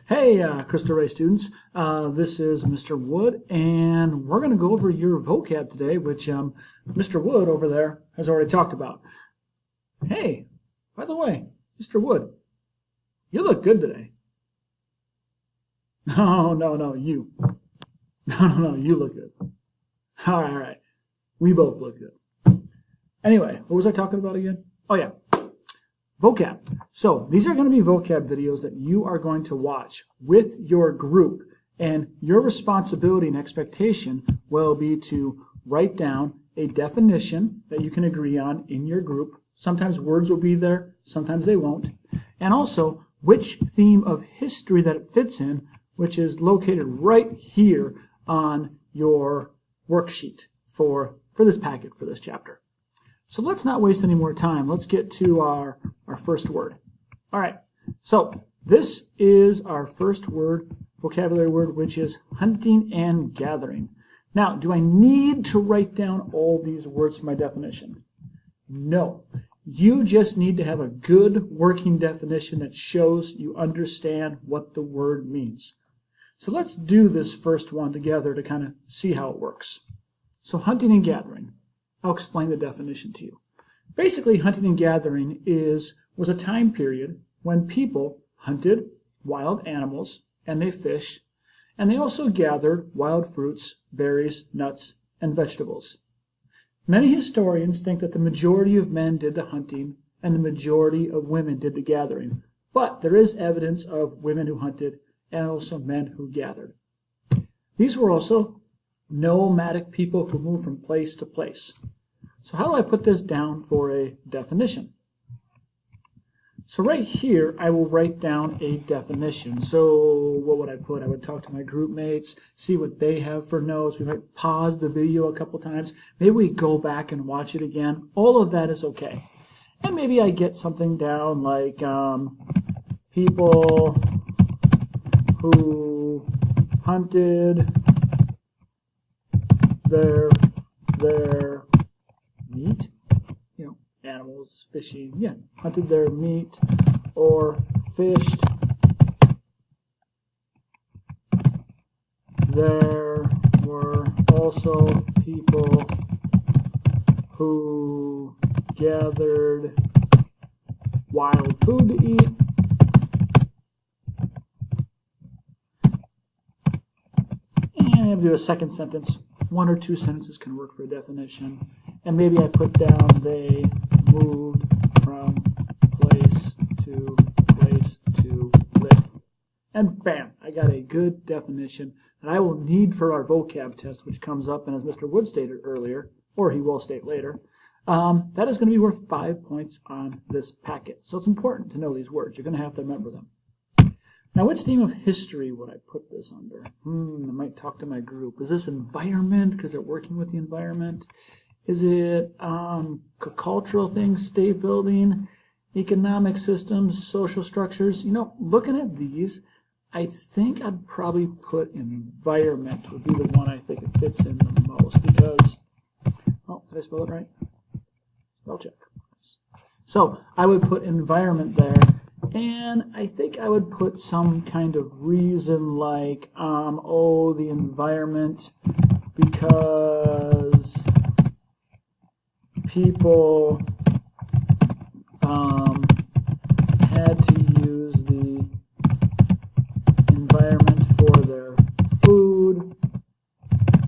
Hey, Crystal Ray students, this is Mr. Wood, and we're going to go over your vocab today, which Mr. Wood over there has already talked about. Hey, by the way, Mr. Wood, you look good today. No, you. No, you look good. All right. We both look good. Anyway, what was I talking about again? Oh, yeah. Vocab. So these are going to be vocab videos that you are going to watch with your group, and your responsibility and expectation will be to write down a definition that you can agree on in your group. Sometimes words will be there, sometimes they won't. And also which theme of history that it fits in, which is located right here on your worksheet for this packet, for this chapter. So let's not waste any more time. Let's get to our first word. All right, so this is our first word, vocabulary word, which is hunting and gathering. Now, do I need to write down all these words for my definition? No. You just need to have a good working definition that shows you understand what the word means. So let's do this first one together to kind of see how it works. So hunting and gathering. I'll explain the definition to you. Basically, hunting and gathering was a time period when people hunted wild animals and they fished, and they also gathered wild fruits, berries, nuts, and vegetables. Many historians think that the majority of men did the hunting and the majority of women did the gathering, but there is evidence of women who hunted and also men who gathered. These were also nomadic people who moved from place to place. So how do I put this down for a definition? So right here, I will write down a definition. So what would I put? I would talk to my group mates, see what they have for notes. We might pause the video a couple times. Maybe we go back and watch it again. All of that is okay. And maybe I get something down like people who hunted their meat, animals, fishing, hunted their meat or fished. There were also people who gathered wild food to eat. And I'll do a second sentence. One or two sentences can work for a definition. And maybe I put down they moved from place to live. And bam, I got a good definition that I will need for our vocab test, which comes up, and as Mr. Wood stated earlier, or he will state later, that is going to be worth 5 points on this packet. So it's important to know these words. You're going to have to remember them. Now, which theme of history would I put this under? I might talk to my group. Is this environment, because they're working with the environment? Is it cultural things, state building, economic systems, social structures? Looking at these, I think I'd probably put environment would be the one I think it fits in the most because, did I spell it right? Spell check. So I would put environment there, and I think I would put some kind of reason like, the environment because people had to use the environment for their food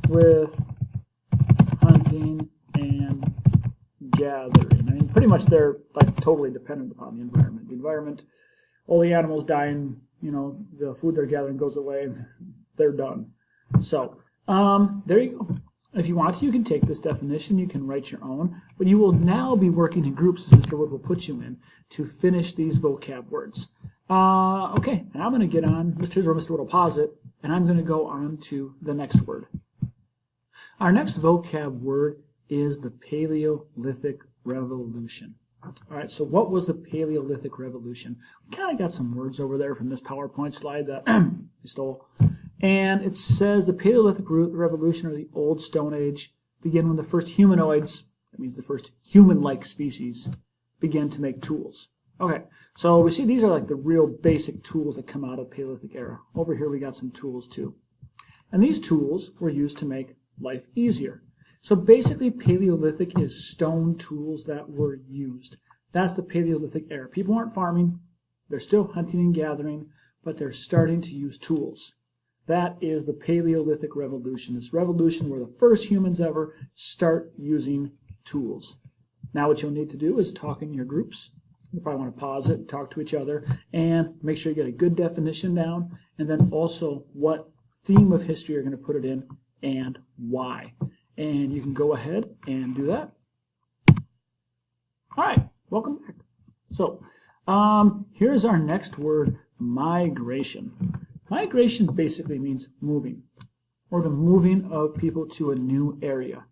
with hunting and gathering. I mean, pretty much they're totally dependent upon the environment. The environment, all the animals die and, the food they're gathering goes away and they're done. So, there you go. If you want to, you can take this definition, you can write your own, but you will now be working in groups, as Mr. Wood will put you in, to finish these vocab words. Okay, and I'm going to get on, Mr. Wood will pause it, and I'm going to go on to the next word. Our next vocab word is the Paleolithic Revolution. All right, so what was the Paleolithic Revolution? We kind of got some words over there from this PowerPoint slide that I stole. And it says the Paleolithic Revolution, or the Old Stone Age, began when the first humanoids, that means the first human-like species, began to make tools. Okay, so we see these are like the real basic tools that come out of Paleolithic era. Over here we got some tools too. And these tools were used to make life easier. So basically Paleolithic is stone tools that were used. That's the Paleolithic era. People aren't farming, they're still hunting and gathering, but they're starting to use tools. That is the Paleolithic Revolution. This revolution where the first humans ever start using tools. Now what you'll need to do is talk in your groups. You probably want to pause it, talk to each other, and make sure you get a good definition down, and then also what theme of history you're going to put it in and why. And you can go ahead and do that. All right, welcome back. So here's our next word, migration. Migration basically means moving, or the moving of people to a new area.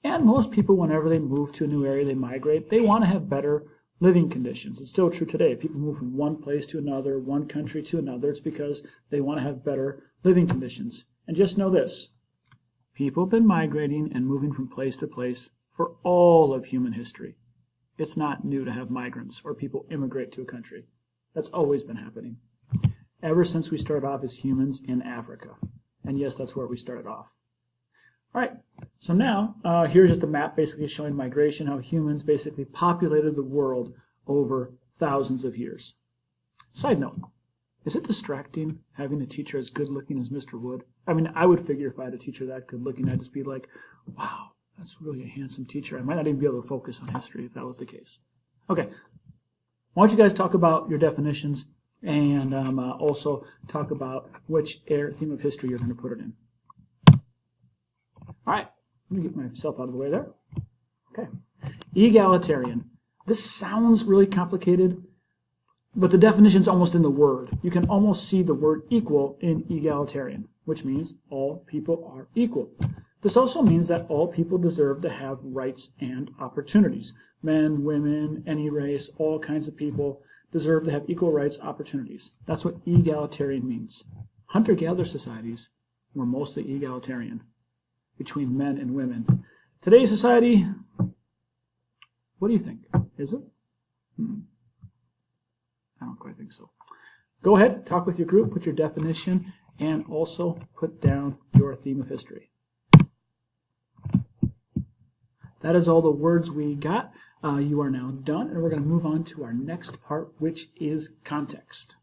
And most people, whenever they move to a new area, they migrate, they want to have better living conditions. It's still true today. If people move from one place to another, one country to another, it's because they want to have better living conditions. And just know this, people have been migrating and moving from place to place for all of human history. It's not new to have migrants or people immigrate to a country. That's always been happening. Ever since we started off as humans in Africa. And yes, that's where we started off. All right, so now here's just a map basically showing migration, how humans basically populated the world over thousands of years. Side note, is it distracting having a teacher as good looking as Mr. Wood? I mean, I would figure if I had a teacher that good looking, I'd just be like, wow, that's really a handsome teacher. I might not even be able to focus on history if that was the case. Okay, why don't you guys talk about your definitions and also talk about which theme of history you're going to put it in. All right, let me get myself out of the way there. Okay, egalitarian. This sounds really complicated, but the definition's almost in the word. You can almost see the word equal in egalitarian, which means all people are equal. This also means that all people deserve to have rights and opportunities. Men, women, any race, all kinds of people deserve to have equal rights, opportunities. That's what egalitarian means. Hunter-gatherer societies were mostly egalitarian between men and women. Today's society, what do you think? Is it? I don't quite think so. Go ahead, talk with your group, put your definition, and also put down your theme of history. That is all the words we got. You are now done, and we're going to move on to our next part, which is context.